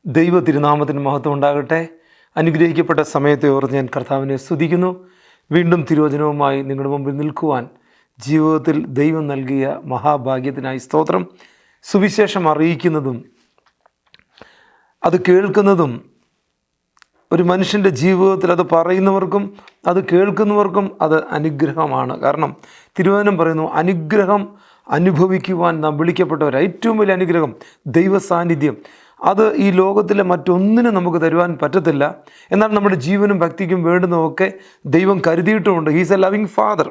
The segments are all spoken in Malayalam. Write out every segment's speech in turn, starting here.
ദൈവ തിരുനാമത്തിന് മഹത്വം ഉണ്ടാകട്ടെ. അനുഗ്രഹിക്കപ്പെട്ട സമയത്തെ ഓർത്ത് ഞാൻ കർത്താവിനെ സ്തുതിക്കുന്നു. വീണ്ടും തിരുവചനവുമായി നിങ്ങളുടെ മുമ്പിൽ നിൽക്കുവാൻ ജീവിതത്തിൽ ദൈവം നൽകിയ മഹാഭാഗ്യത്തിനായി സ്തോത്രം. സുവിശേഷം അറിയിക്കുന്നതും അത് കേൾക്കുന്നതും ഒരു മനുഷ്യൻ്റെ ജീവിതത്തിൽ അത് പറയുന്നവർക്കും അത് കേൾക്കുന്നവർക്കും അത് അനുഗ്രഹമാണ്. കാരണം തിരുവചനം പറയുന്നു, അനുഗ്രഹം അനുഭവിക്കുവാൻ നാം വിളിക്കപ്പെട്ടവർ. ഏറ്റവും വലിയ അനുഗ്രഹം ദൈവ സാന്നിധ്യം. അത് ഈ ലോകത്തിലെ മറ്റൊന്നിനും നമുക്ക് തരുവാൻ പറ്റത്തില്ല. എന്നാൽ നമ്മുടെ ജീവനും ഭക്തിക്കും വേണ്ടുന്നതൊക്കെ ദൈവം കരുതിയിട്ടുമുണ്ട്. He's a loving father.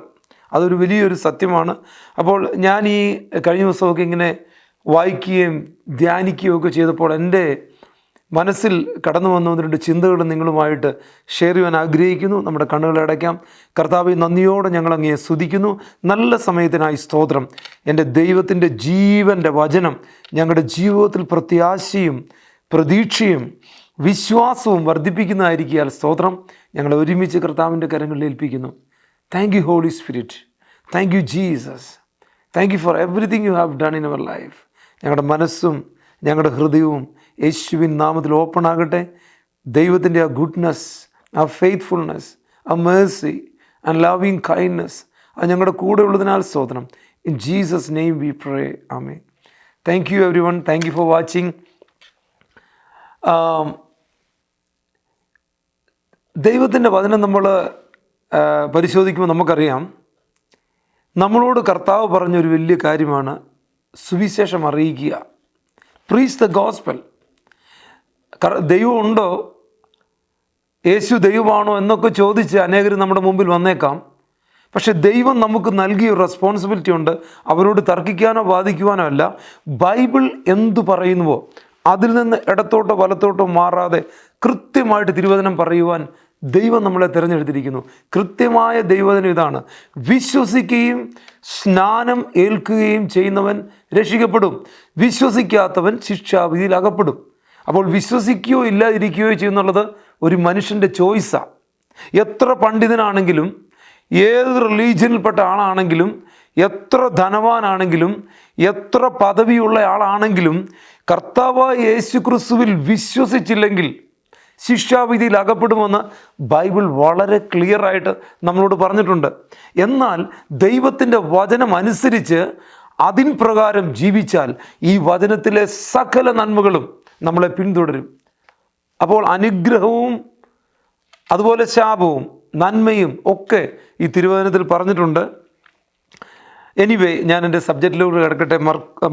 അതൊരു വലിയൊരു സത്യമാണ്. അപ്പോൾ ഞാൻ ഈ കഴിഞ്ഞ ദിവസമൊക്കെ ഇങ്ങനെ വായിക്കുകയും ധ്യാനിക്കുകയും ഒക്കെ ചെയ്തപ്പോൾ എൻ്റെ മനസ്സിൽ കടന്നു വന്ന ഒന്ന് രണ്ട് ചിന്തകൾ നിങ്ങളുമായിട്ട് ഷെയർ ചെയ്യാൻ ആഗ്രഹിക്കുന്നു. നമ്മുടെ കണ്ണുകൾ അടയ്ക്കാം. കർത്താവെ, നന്ദിയോടെ ഞങ്ങൾ അങ്ങയെ സ്തുതിക്കുന്നു. നല്ല സമയത്തിനായി സ്തോത്രം. എൻ്റെ ദൈവത്തിൻ്റെ ജീവൻ്റെ വചനം ഞങ്ങളുടെ ജീവിതത്തിൽ പ്രത്യാശയും പ്രതീക്ഷയും വിശ്വാസവും വർദ്ധിപ്പിക്കുന്നതായിരിക്കാൻ സ്തോത്രം. ഞങ്ങളെ ഒരുമിച്ച് കർത്താവിൻ്റെ കരങ്ങളിൽ ഏൽപ്പിക്കുന്നു. Thank you holy spirit. Thank you Jesus. Thank you for everything you have done in our life. ഞങ്ങളുടെ മനസ്സും ഞങ്ങളുടെ ഹൃദയവും യേശുവിൻ നാമത്തിൽ ഓപ്പൺ ആകട്ടെ. ദൈവത്തിൻ്റെ ആ ഗുഡ്നെസ്, ആ ഫെയ്ത്ത്ഫുൾനെസ്, ആ മേഴ്സി ആൻഡ് ലവിങ് കൈൻഡ്നെസ് അത് ഞങ്ങളുടെ കൂടെ ഉള്ളതിനാൽ സ്തോത്രം. In Jesus name V pray. Amen. Thank you every one. Thank you for watching. ദൈവത്തിൻ്റെ വചനം നമ്മൾ പരിശോധിക്കുമ്പോൾ നമുക്കറിയാം, നമ്മളോട് കർത്താവ് പറഞ്ഞൊരു വലിയ കാര്യമാണ് സുവിശേഷം അറിയിക്കുക. Preach the gospel. ദൈവമുണ്ടോ, യേശു ദൈവമാണോ എന്നൊക്കെ ചോദിച്ച് അനേകർ നമ്മുടെ മുമ്പിൽ വന്നേക്കാം. പക്ഷെ ദൈവം നമുക്ക് നൽകിയ ഒരു റെസ്പോൺസിബിലിറ്റി ഉണ്ട്. അവരോട് തർക്കിക്കാനോ വാദിക്കുവാനോ അല്ല. ബൈബിൾ എന്തു പറയുന്നുവോ അതിൽ നിന്ന് ഇടത്തോട്ടോ വലത്തോട്ടോ മാറാതെ കൃത്യമായിട്ട് തിരുവചനം പറയുവാൻ ദൈവം നമ്മളെ തിരഞ്ഞെടുത്തിരിക്കുന്നു. കൃത്യമായ ദൈവവചനം ഇതാണ്: വിശ്വസിക്കുകയും സ്നാനം ഏൽക്കുകയും ചെയ്യുന്നവൻ രക്ഷിക്കപ്പെടും, വിശ്വസിക്കാത്തവൻ ശിക്ഷാവിധിയിൽ അകപ്പെടും. അപ്പോൾ വിശ്വസിക്കുകയോ ഇല്ലാതിരിക്കുകയോ ചെയ്യുന്നുള്ളത് ഒരു മനുഷ്യൻ്റെ ചോയ്സാണ്. എത്ര പണ്ഡിതനാണെങ്കിലും, ഏത് റിലീജിയനിൽപ്പെട്ട ആളാണെങ്കിലും, എത്ര ധനവാനാണെങ്കിലും, എത്ര പദവിയുള്ള ആളാണെങ്കിലും, കർത്താവായ യേശു ക്രിസ്തുവിൽ വിശ്വസിച്ചില്ലെങ്കിൽ ശിക്ഷാവിധിയിൽ അകപ്പെടുമെന്ന് ബൈബിൾ വളരെ ക്ലിയറായിട്ട് നമ്മളോട് പറഞ്ഞിട്ടുണ്ട്. എന്നാൽ ദൈവത്തിൻ്റെ വചനം അനുസരിച്ച് അതിൻ പ്രകാരം ജീവിച്ചാൽ ഈ വചനത്തിലെ സകല നന്മകളും നമ്മളെ പിന്തുടരും. അപ്പോൾ അനുഗ്രഹവും അതുപോലെ ശാപവും നന്മയും ഒക്കെ ഈ തിരുവചനത്തിൽ പറഞ്ഞിട്ടുണ്ട്. എനിവേ, ഞാൻ എൻ്റെ സബ്ജക്റ്റിലോട്ട് കിടക്കട്ടെ.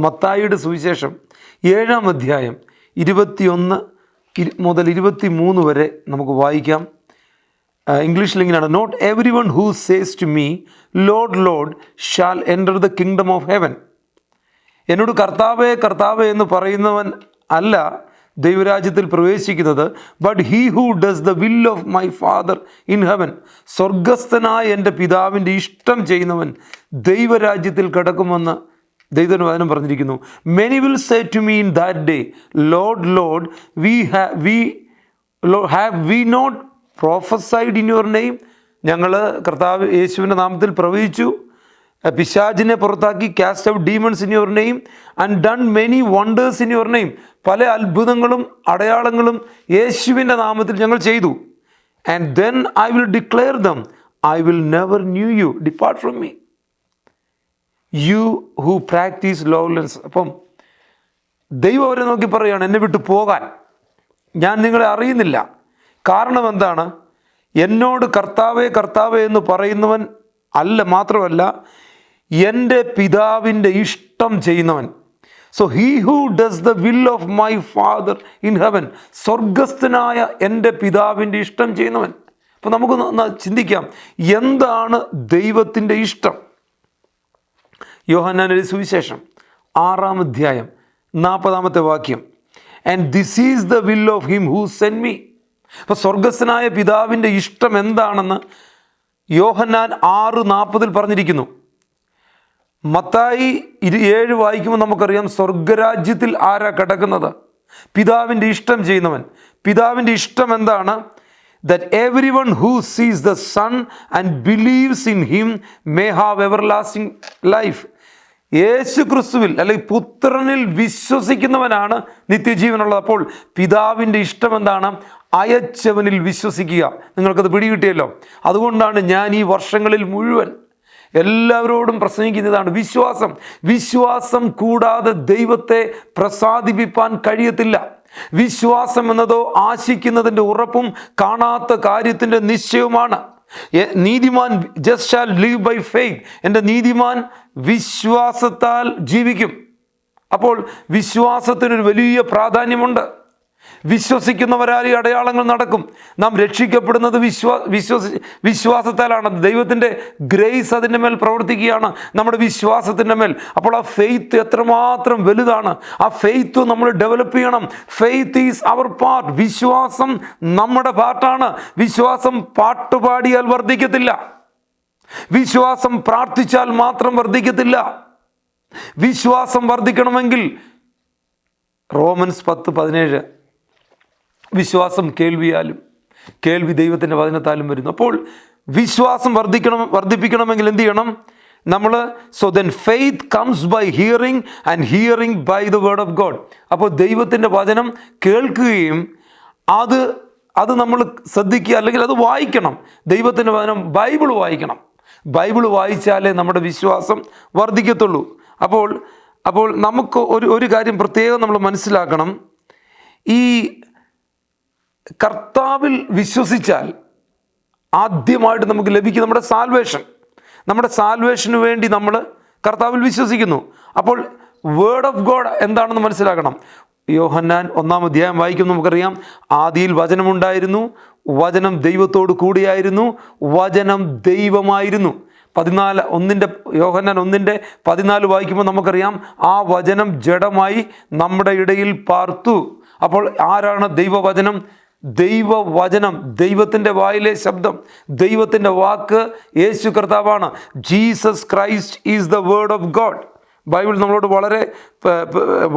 മത്തായിയുടെ സുവിശേഷം 7-ാം അധ്യായം 21 മുതൽ 23 വരെ നമുക്ക് വായിക്കാം. ഇംഗ്ലീഷിൽ ഇങ്ങനെയാണ്: not everyone who says to me Lord Lord shall enter the kingdom of heaven. എന്നോട് കർത്താവേ കർത്താവേ എന്ന് പറയുന്നവൻ അല്ല ദൈവരാജ്യത്തിൽ പ്രവേശിക്കുന്നത്, but he who does the will of my Father in heaven. സ്വർഗസ്ഥനായ എൻ്റെ പിതാവിൻ്റെ ഇഷ്ടം ചെയ്യുന്നവൻ ദൈവരാജ്യത്തിൽ കിടക്കുമെന്ന് ദൈവത്തിൻ്റെ വചനം പറഞ്ഞിരിക്കുന്നു. Many will say to me in that day, Lord Lord have we not prophesied in your name. ഞങ്ങൾ കർത്താവ് യേശുവിൻ്റെ നാമത്തിൽ പ്രവചിച്ചു, പിശാചിനെ പുറത്താക്കി, cast out demons in your name and done many wonders in your name. പല അത്ഭുതങ്ങളും അടയാളങ്ങളും യേശുവിൻ്റെ നാമത്തിൽ ഞങ്ങൾ ചെയ്തു. And then I will declare them, I will never knew you, depart from me you who practice lawless. അപ്പം ദൈവം അവരെ നോക്കി പറയുകയാണ്, എന്നെ വിട്ടു പോകാൻ, ഞാൻ നിങ്ങളെ അറിയുന്നില്ല. കാരണം എന്താണ്? എന്നോട് കർത്താവേ കർത്താവേ എന്ന് പറയുന്നവൻ അല്ല, മാത്രമല്ല എൻ്റെ പിതാവിൻ്റെ ഇഷ്ടം ചെയ്യുന്നവൻ. So he who does the will of my Father in heaven. സ്വർഗസ്ഥനായ എൻ്റെ പിതാവിൻ്റെ ഇഷ്ടം ചെയ്യുന്നവൻ. അപ്പോൾ നമുക്ക് ചിന്തിക്കാം, എന്താണ് ദൈവത്തിൻ്റെ ഇഷ്ടം? യോഹന്നാന്റെ സുവിശേഷം 6-ാം അധ്യായം 40-ാമത്തെ വാക്യം: and this is the will of him who send me. അപ്പോൾ സ്വർഗസ്ഥനായ പിതാവിൻ്റെ ഇഷ്ടം എന്താണെന്ന് യോഹന്നാൻ 6:40 പറഞ്ഞിരിക്കുന്നു. മത്തായി 7 വായിക്കുമ്പോൾ നമുക്കറിയാം, സ്വർഗരാജ്യത്തിൽ ആരാ കിടക്കുന്നത്? പിതാവിൻ്റെ ഇഷ്ടം ചെയ്യുന്നവൻ. പിതാവിൻ്റെ ഇഷ്ടം എന്താണ്? that everyone who sees the Son and believes in him may have everlasting life. യേശു ക്രിസ്തുവിൽ അല്ലെങ്കിൽ പുത്രനിൽ വിശ്വസിക്കുന്നവനാണ് നിത്യജീവനുള്ളത്. അപ്പോൾ പിതാവിൻ്റെ ഇഷ്ടം എന്താണ്? അയച്ചവനിൽ വിശ്വസിക്കുക. നിങ്ങൾക്കത് പിടികിട്ടിയല്ലോ. അതുകൊണ്ടാണ് ഞാൻ ഈ വർഷങ്ങളിൽ മുഴുവൻ എല്ലാവരോടും പ്രസംഗിക്കുന്നതാണ് വിശ്വാസം. വിശ്വാസം കൂടാതെ ദൈവത്തെ പ്രസാദിപ്പിക്കാൻ കഴിയത്തില്ല. വിശ്വാസം എന്നതോ ആശിക്കുന്നതിൻ്റെ ഉറപ്പും കാണാത്ത കാര്യത്തിൻ്റെ നിശ്ചയവുമാണ്. നീതിമാൻ just shall live by faith. എൻ്റെ നീതിമാൻ വിശ്വാസത്താൽ ജീവിക്കും. അപ്പോൾ വിശ്വാസത്തിനൊരു വലിയ പ്രാധാന്യമുണ്ട്. വിശ്വസിക്കുന്നവരാൽ ഈ അടയാളങ്ങൾ നടക്കും. നാം രക്ഷിക്കപ്പെടുന്നത് വിശ്വാസത്താലാണ്. ദൈവത്തിൻ്റെ ഗ്രേസ് അതിൻ്റെ മേൽ പ്രവർത്തിക്കുകയാണ്, നമ്മുടെ വിശ്വാസത്തിൻ്റെ മേൽ. അപ്പോൾ ആ ഫെയ്ത്ത് എത്രമാത്രം വലുതാണ്. ആ ഫെയ്ത്ത് നമ്മൾ ഡെവലപ്പ് ചെയ്യണം. Faith is our part. വിശ്വാസം നമ്മുടെ പാർട്ടാണ്. വിശ്വാസം പാട്ടുപാടിയാൽ വർദ്ധിക്കത്തില്ല. വിശ്വാസം പ്രാർത്ഥിച്ചാൽ മാത്രം വർദ്ധിക്കത്തില്ല. വിശ്വാസം വർദ്ധിക്കണമെങ്കിൽ റോമൻസ് 10:17 വിശ്വാസം കേൾവിയാലും കേൾവി ദൈവത്തിൻ്റെ വചനത്താലും വരുന്നു. അപ്പോൾ വിശ്വാസം വർദ്ധിപ്പിക്കണമെങ്കിൽ എന്ത് ചെയ്യണം നമ്മൾ? So then faith comes by hearing and hearing by the word of God. അപ്പോൾ ദൈവത്തിൻ്റെ വചനം കേൾക്കുകയും അത് നമ്മൾ ശ്രദ്ധിക്കുക, അല്ലെങ്കിൽ അത് വായിക്കണം. ദൈവത്തിൻ്റെ വചനം ബൈബിൾ വായിക്കണം. ബൈബിൾ വായിച്ചാലേ നമ്മുടെ വിശ്വാസം വർദ്ധിക്കത്തുള്ളൂ. അപ്പോൾ നമുക്ക് ഒരു കാര്യം പ്രത്യേകം നമ്മൾ മനസ്സിലാക്കണം. ഈ കർത്താവിൽ വിശ്വസിച്ചാൽ ആദ്യമായിട്ട് നമുക്ക് ലഭിക്കും നമ്മുടെ സാൽവേഷന് വേണ്ടി നമ്മൾ കർത്താവിൽ വിശ്വസിക്കുന്നു. അപ്പോൾ വേർഡ് ഓഫ് ഗോഡ് എന്താണെന്ന് മനസ്സിലാക്കണം. യോഹന്നാൻ 1-ാം അധ്യായം വായിക്കുമ്പോൾ നമുക്കറിയാം, ആദിയിൽ വചനമുണ്ടായിരുന്നു, വചനം ദൈവത്തോട് കൂടിയായിരുന്നു, വചനം ദൈവമായിരുന്നു. യോഹന്നാൻ 1:14 വായിക്കുമ്പോൾ നമുക്കറിയാം, ആ വചനം ജഡമായി നമ്മുടെ ഇടയിൽ പാർത്തു. അപ്പോൾ ആരാണ് ദൈവവചനം? ദൈവവചനം, ദൈവത്തിൻ്റെ വായിലെ ശബ്ദം, ദൈവത്തിൻ്റെ വാക്ക് യേശു കർത്താവാണ്. Jesus Christ is the word of God. Bible നമ്മളോട് വളരെ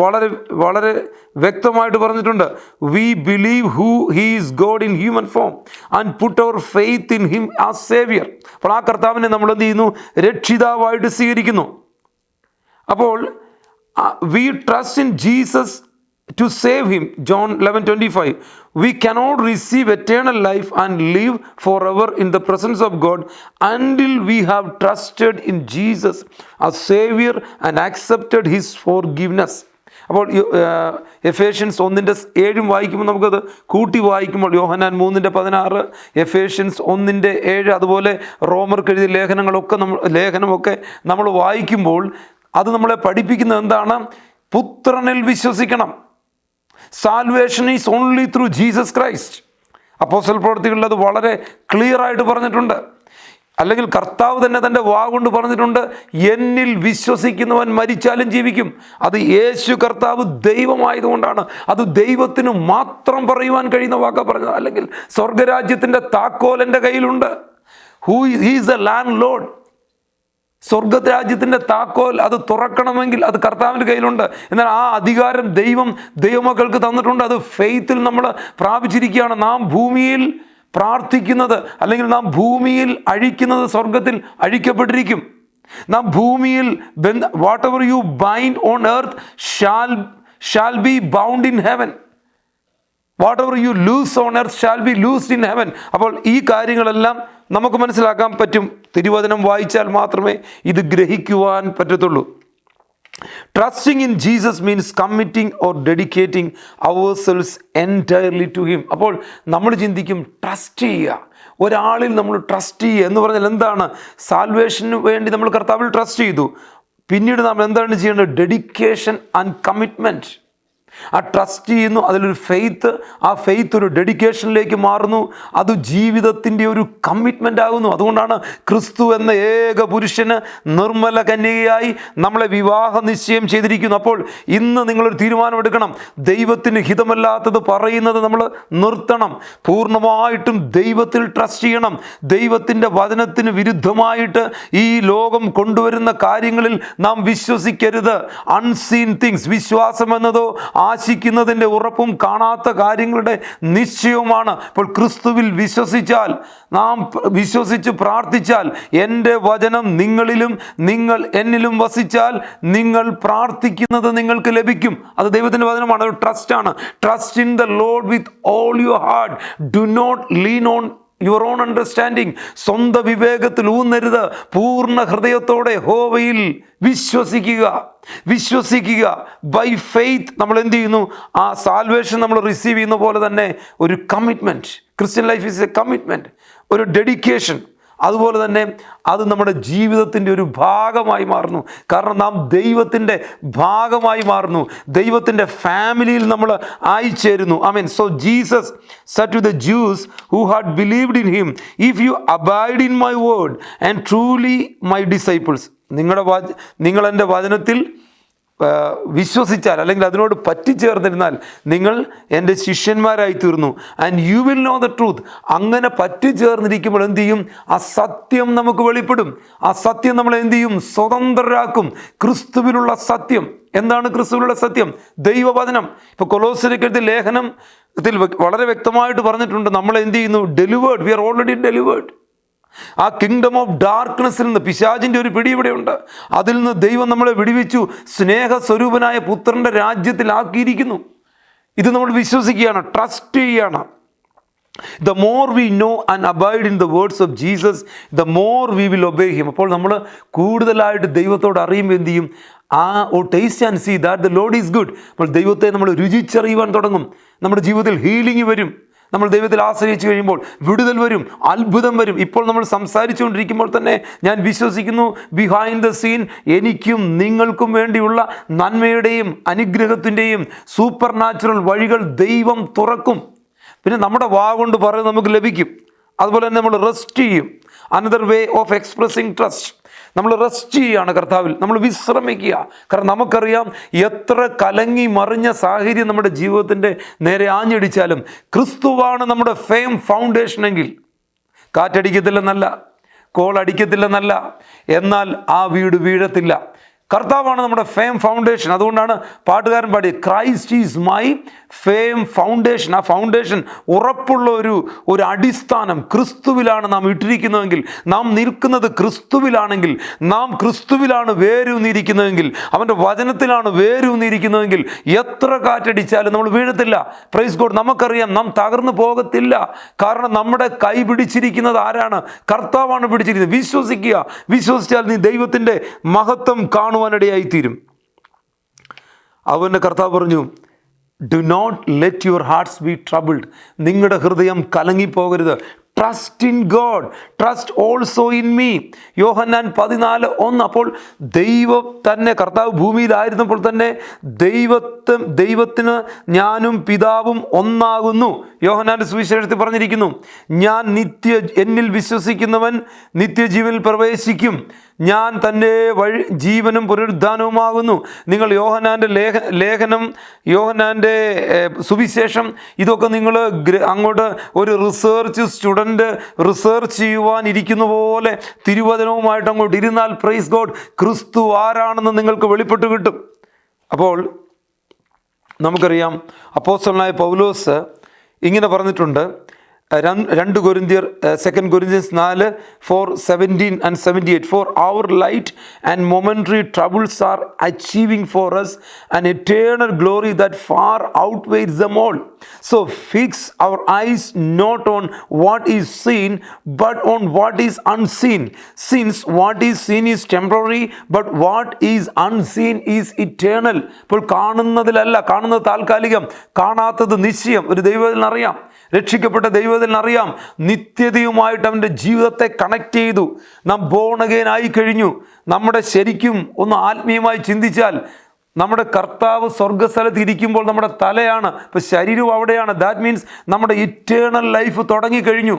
വളരെ വളരെ വ്യക്തമായിട്ട് പറഞ്ഞിട്ടുണ്ട്. We believe he is God in human form and put our faith in him as saviour. അപ്പോൾ ആ കർത്താവിനെ നമ്മൾ എന്ത് ചെയ്യുന്നു? രക്ഷിതാവായിട്ട് സ്വീകരിക്കുന്നു. അപ്പോൾ we trust in Jesus to save him. John 11:25. We cannot receive eternal life and live forever in the presence of God until we have trusted in Jesus as Savior and accepted his forgiveness. അപ്പോൾ എഫേഷ്യൻസ് 1:7 വായിക്കുമ്പോൾ നമുക്കത് കൂട്ടി വായിക്കുമ്പോൾ യോഹന്നാൻ 3:16, എഫേഷ്യൻസ് 1:7, അതുപോലെ റോമർക്ക് എഴുതിയ ലേഖനമൊക്കെ നമ്മൾ വായിക്കുമ്പോൾ അത് നമ്മളെ പഠിപ്പിക്കുന്നത് എന്താണ്? പുത്രനിൽ വിശ്വസിക്കണം. Salvation is only through Jesus Christ. അപ്പോസ്തല പ്രവൃത്തികളിൽ അത് വളരെ ക്ലിയർ ആയിട്ട് പറഞ്ഞിട്ടുണ്ട്. അല്ലെങ്കിൽ കർത്താവ് തന്നെ തൻ്റെ വാഗുകൊണ്ട് പറഞ്ഞിട്ടുണ്ട്, എന്നിൽ വിശ്വസിക്കുന്നവൻ മരിച്ചാലും ജീവിക്കും. അത് യേശു കർത്താവ് ദൈവമായതുകൊണ്ടാണ്. അത് ദൈവത്തിന് മാത്രം പറയുവാൻ കഴിയുന്ന വാക്കാ പറഞ്ഞത്. അല്ലെങ്കിൽ സ്വർഗരാജ്യത്തിൻ്റെ താക്കോൽ എൻ്റെ കയ്യിലുണ്ട്. He is the land lord. സ്വർഗരാജ്യത്തിൻ്റെ താക്കോൽ അത് തുറക്കണമെങ്കിൽ അത് കർത്താവിൻ്റെ കയ്യിലുണ്ട്. എന്നാൽ ആ അധികാരം ദൈവമക്കൾക്ക് തന്നിട്ടുണ്ട്. അത് ഫെയ്ത്തിൽ നമ്മൾ പ്രാപിച്ചിരിക്കുകയാണ്. നാം ഭൂമിയിൽ പ്രാർത്ഥിക്കുന്നത് അല്ലെങ്കിൽ നാം ഭൂമിയിൽ അഴിക്കുന്നത് സ്വർഗത്തിൽ അഴിക്കപ്പെട്ടിരിക്കും. നാം ഭൂമിയിൽ what ever you bind on earth shall be bound in heaven. What ever you lose on earth shall be loosed in heaven. അപ്പോൾ ഈ കാര്യങ്ങളെല്ലാം നമുക്ക് മനസ്സിലാക്കാൻ പറ്റും. തിരുവചനം വായിച്ചാൽ മാത്രമേ ഇത് ഗ്രഹിക്കുവാൻ പറ്റത്തുള്ളൂ. Trusting in Jesus means committing or dedicating ourselves entirely to him. അപ്പോൾ നമ്മൾ ചിന്തിക്കും, ട്രസ്റ്റ് ചെയ്യുക, ഒരാളിൽ നമ്മൾ ട്രസ്റ്റ് ചെയ്യുക എന്ന് പറഞ്ഞാൽ എന്താണ്? സാൽവേഷന് വേണ്ടി നമ്മൾ കർത്താവിൽ ട്രസ്റ്റ് ചെയ്തു. പിന്നീട് നമ്മൾ എന്താണ് ചെയ്യേണ്ടത്? Dedication and commitment. ആ ട്രസ്റ്റ് ചെയ്യുന്നു, അതിലൊരു ഫെയ്ത്ത്, ആ ഫെയ്ത്ത് ഒരു ഡെഡിക്കേഷനിലേക്ക് മാറുന്നു. അത് ജീവിതത്തിൻ്റെ ഒരു കമ്മിറ്റ്മെൻ്റ് ആകുന്നു. അതുകൊണ്ടാണ് ക്രിസ്തു എന്ന ഏക പുരുഷന് നിർമ്മല കന്യകയായി നമ്മളെ വിവാഹ നിശ്ചയം ചെയ്തിരിക്കുന്നു. അപ്പോൾ ഇന്ന് നിങ്ങളൊരു തീരുമാനമെടുക്കണം. ദൈവത്തിന് ഹിതമല്ലാത്തത് പറയുന്നത് നമ്മൾ നിർത്തണം. പൂർണ്ണമായിട്ടും ദൈവത്തിൽ ട്രസ്റ്റ് ചെയ്യണം. ദൈവത്തിൻ്റെ വചനത്തിന് വിരുദ്ധമായിട്ട് ഈ ലോകം കൊണ്ടുവരുന്ന കാര്യങ്ങളിൽ നാം വിശ്വസിക്കരുത്. അൺസീൻ തിങ്സ്, വിശ്വാസം എന്നതോ ആശിക്കുന്നതിൻ്റെ ഉറപ്പും കാണാത്ത കാര്യങ്ങളുടെ നിശ്ചയവുമാണ്. ഇപ്പോൾ ക്രിസ്തുവിൽ വിശ്വസിച്ചാൽ, നാം വിശ്വസിച്ച് പ്രാർത്ഥിച്ചാൽ, എൻ്റെ വചനം നിങ്ങളിലും നിങ്ങൾ എന്നിലും വസിച്ചാൽ നിങ്ങൾ പ്രാർത്ഥിക്കുന്നത് നിങ്ങൾക്ക് ലഭിക്കും. അത് ദൈവത്തിൻ്റെ വചനമാണ്, ഒരു ട്രസ്റ്റാണ്. Trust in the Lord with all your heart, do not lean on your own understanding. സ്വന്തം വിവേകത്തിൽ ഊന്നരുത്, പൂർണ്ണ ഹൃദയത്തോടെ യഹോവയിൽ വിശ്വസിക്കുക. ബൈ ഫെയ്ത്ത് നമ്മൾ എന്ത് ചെയ്യുന്നു? ആ സാൽവേഷൻ നമ്മൾ റിസീവ് ചെയ്യുന്ന പോലെ തന്നെ ഒരു commitment. Christian life is A commitment, ഒരു ഡെഡിക്കേഷൻ. അതുപോലെ തന്നെ അത് നമ്മുടെ ജീവിതത്തിൻ്റെ ഒരു ഭാഗമായി മാറുന്നു. കാരണം നാം ദൈവത്തിൻ്റെ ഭാഗമായി മാറുന്നു, ദൈവത്തിൻ്റെ ഫാമിലിയിൽ നമ്മൾ ആയിച്ചേരുന്നു. ആമേൻ. So Jesus said to the Jews who had believed in him, if you abide in my word and truly my disciples, നിങ്ങൾ എൻ്റെ വചനത്തിൽ വിശ്വസിച്ചാൽ, അല്ലെങ്കിൽ അതിനോട് പറ്റിച്ചേർന്നിരുന്നാൽ നിങ്ങൾ എൻ്റെ ശിഷ്യന്മാരായി തീർന്നു. And you will know the truth. അങ്ങനെ പറ്റിച്ചേർന്നിരിക്കുമ്പോൾ എന്ത് ചെയ്യും? ആ സത്യം നമുക്ക് വെളിപ്പെടും. ആ സത്യം നമ്മളെ എന്ത് ചെയ്യും? സ്വതന്ത്രരാക്കും. ക്രിസ്തുവിലുള്ള സത്യം. എന്താണ് ക്രിസ്തുവിലുള്ള സത്യം? ദൈവവചനം. ഇപ്പോൾ കൊലോസ്യർക്കെഴുതിയ ലേഖനത്തിൽ വളരെ വ്യക്തമായിട്ട് പറഞ്ഞിട്ടുണ്ട്, നമ്മൾ എന്ത് ചെയ്യുന്നു? Delivered. We are already delivered. ആ കിങ്ഡം ഓഫ് ഡാർക്ക്നെസ്സിൽ നിന്ന്, പിശാചിൻ്റെ ഒരു പിടി ഇവിടെയുണ്ട്, അതിൽ നിന്ന് ദൈവം നമ്മളെ വിടുവിച്ചു, സ്നേഹസ്വരൂപനായ പുത്രൻ്റെ രാജ്യത്തിലാക്കിയിരിക്കുന്നു. ഇത് നമ്മൾ വിശ്വസിക്കുകയാണ്, ട്രസ്റ്റ് ചെയ്യുകയാണ്. The more we know and abide in the words of Jesus, the more we will obey him. അപ്പോൾ നമ്മൾ കൂടുതലായിട്ട് ദൈവത്തോട് അറിയുമ്പോൾ എന്ത് ചെയ്യും? Taste and see that the Lord is good. അപ്പോൾ ദൈവത്തെ നമ്മൾ രുചിച്ചറിയുവാൻ തുടങ്ങും. നമ്മുടെ ജീവിതത്തിൽ ഹീലിംഗ് വരും. നമ്മൾ ദൈവത്തിൽ ആശ്രയിച്ച് കഴിയുമ്പോൾ വിടുതൽ വരും, അത്ഭുതം വരും. ഇപ്പോൾ നമ്മൾ സംസാരിച്ചുകൊണ്ടിരിക്കുമ്പോൾ തന്നെ ഞാൻ വിശ്വസിക്കുന്നു, ബിഹൈൻഡ് ദ സീൻ എനിക്കും നിങ്ങൾക്കും വേണ്ടിയുള്ള നന്മയുടെയും അനുഗ്രഹത്തിൻ്റെയും സൂപ്പർ നാച്ചുറൽ വഴികൾ ദൈവം തുറക്കും. പിന്നെ നമ്മുടെ കൊണ്ട് പറയുന്നത് നമുക്ക് ലഭിക്കും. അതുപോലെ തന്നെ നമ്മൾ റെസ്റ്റ് ചെയ്യും. Another way of expressing trust. നമ്മൾ റെസ്റ്റ് ചെയ്യുകയാണ് കർത്താവിൽ, നമ്മൾ വിശ്രമിക്കുക. കാരണം നമുക്കറിയാം, എത്ര കലങ്ങി മറിഞ്ഞ സാഹചര്യം നമ്മുടെ ജീവിതത്തിൻ്റെ നേരെ ആഞ്ഞടിച്ചാലും ക്രിസ്തുവാണ് നമ്മുടെ ഫെയിം ഫൗണ്ടേഷൻ എങ്കിൽ കാറ്റടിക്കത്തില്ലെന്നല്ല, കോൾ അടിക്കത്തില്ലെന്നല്ല, എന്നാൽ ആ വീട് വീഴത്തില്ല. കർത്താവാണ് നമ്മുടെ ഫെയിം ഫൗണ്ടേഷൻ. അതുകൊണ്ടാണ് പാട്ടുകാരൻ പാടിയത്, Christ is my fame foundation. ആ ഫൗണ്ടേഷൻ ഉറപ്പുള്ള ഒരു അടിസ്ഥാനം ക്രിസ്തുവിലാണ് നാം ഇട്ടിരിക്കുന്നതെങ്കിൽ, നാം നിൽക്കുന്നത് ക്രിസ്തുവിലാണെങ്കിൽ, നാം ക്രിസ്തുവിലാണ് വേരൂന്നിരിക്കുന്നതെങ്കിൽ, അവൻ്റെ വചനത്തിലാണ് വേരൂന്നിരിക്കുന്നതെങ്കിൽ എത്ര കാറ്റടിച്ചാലും നമ്മൾ വീഴത്തില്ല. Praise God. നമുക്കറിയാം, നാം തകർന്നു പോകത്തില്ല. കാരണം നമ്മുടെ കൈ പിടിച്ചിരിക്കുന്നത് ആരാണ്? കർത്താവാണ് പിടിച്ചിരിക്കുന്നത്. വിശ്വസിച്ചാൽ നീ ദൈവത്തിൻ്റെ മഹത്വം കാണുവാനിടയായിത്തീരും. അവൻ്റെ കർത്താവ് പറഞ്ഞു, do not let your hearts be troubled. നിങ്ങളുടെ ഹൃദയം കലങ്ങിപ്പോകരുത്. Trust in God, trust also in me. Yohannan 14:1. അപ്പോൾ ദൈവം തന്നെ, കർത്താവ് ഭൂമിയിലായിരുന്നപ്പോൾ തന്നെ ദൈവത്തിന് ഞാനും പിതാവും ഒന്നാകുന്നു. യോഹന്നാൻ്റെ സുവിശേഷത്തിൽ പറഞ്ഞിരിക്കുന്നു, എന്നിൽ വിശ്വസിക്കുന്നവൻ നിത്യജീവനിൽ പ്രവേശിക്കും, ഞാൻ തൻ്റെ ജീവനും പുനരുദ്ധാനവുമാകുന്നു. നിങ്ങൾ യോഹന്നാൻ്റെ സുവിശേഷം ഇതൊക്കെ നിങ്ങൾ അങ്ങോട്ട് ഒരു റിസർച്ച് ചെയ്യുവാൻ ഇരിക്കുന്ന പോലെ തിരുവചനവുമായിട്ട് അങ്ങോട്ട് ഇരുന്നാൽ, പ്രൈസ് ഗോഡ്, ക്രിസ്തു ആരാണെന്ന് നിങ്ങൾക്ക് വെളിപ്പെട്ട് കിട്ടും. അപ്പോൾ നമുക്കറിയാം, അപ്പോസ്തലനായ പൗലോസ് ഇങ്ങനെ പറഞ്ഞിട്ടുണ്ട്, 2 കൊരിന്ത്യർ 2 Corinthians 4:17 and 78. For our light and momentary troubles are achieving for us an eternal glory that far outweighs them all. So fix our eyes not on what is seen but on what is unseen. Since what is seen is temporary but what is unseen is eternal. ഇപ്പോൾ കാണുന്നതിലല്ല, കാണുന്നത് താൽക്കാലികം, കാണാത്തത് നിശ്ചയം. ഒരു ദൈവത്തിനറിയാം, രക്ഷിക്കപ്പെട്ട ദൈവത്തിനറിയാം, നിത്യതയുമായിട്ട് അവൻ്റെ ജീവിതത്തെ കണക്ട് ചെയ്തു. നാം ബോൺ അഗെയിൻ ആയി കഴിഞ്ഞു. നമ്മുടെ ശരിക്കും ഒന്ന് ആത്മീയമായി ചിന്തിച്ചാൽ, നമ്മുടെ കർത്താവ് സ്വർഗ്ഗസ്ഥലത്ത് ഇരിക്കുമ്പോൾ നമ്മുടെ തലയാണ്, ഇപ്പോൾ ശരീരവും അവിടെയാണ്. ദാറ്റ് മീൻസ് നമ്മുടെ ഇറ്റേണൽ ലൈഫ് തുടങ്ങിക്കഴിഞ്ഞു.